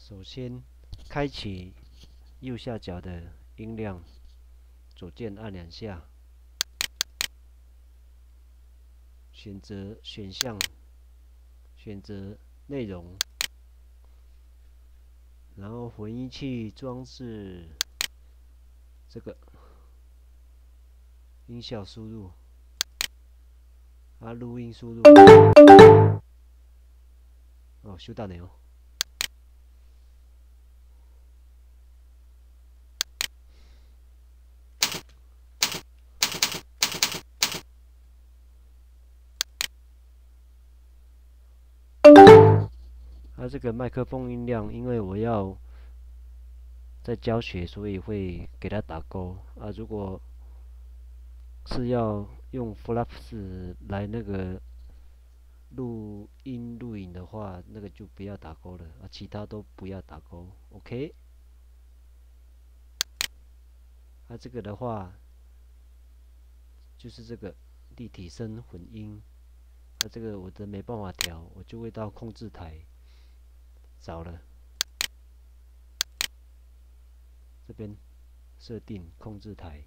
首先，开启右下角的音量，左键按2下，选择选项，选择内容，然后混音器装置这个音效输入，录音输入，收到了哦。这个麦克风音量，因为我要在教学，所以会给它打勾如果是要用 Flaps 来那个录影的话，那个就不要打勾了其他都不要打勾。OK， 这个的话就是这个立体声混音，这个我的没办法调，我就会到控制台找了，这边设定控制台，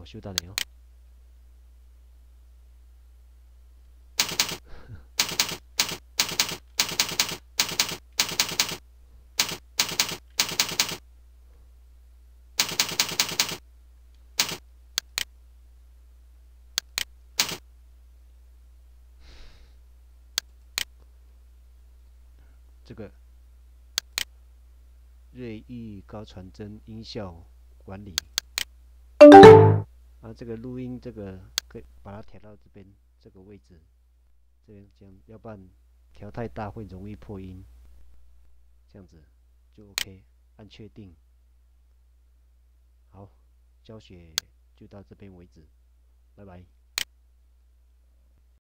收到了哦。这个锐意高传真音效管理这个录音这个可以把它调到这边这个位置，这样，要不然调太大会容易破音。这样子就 OK， 按确定。好，教学就到这边为止，拜拜。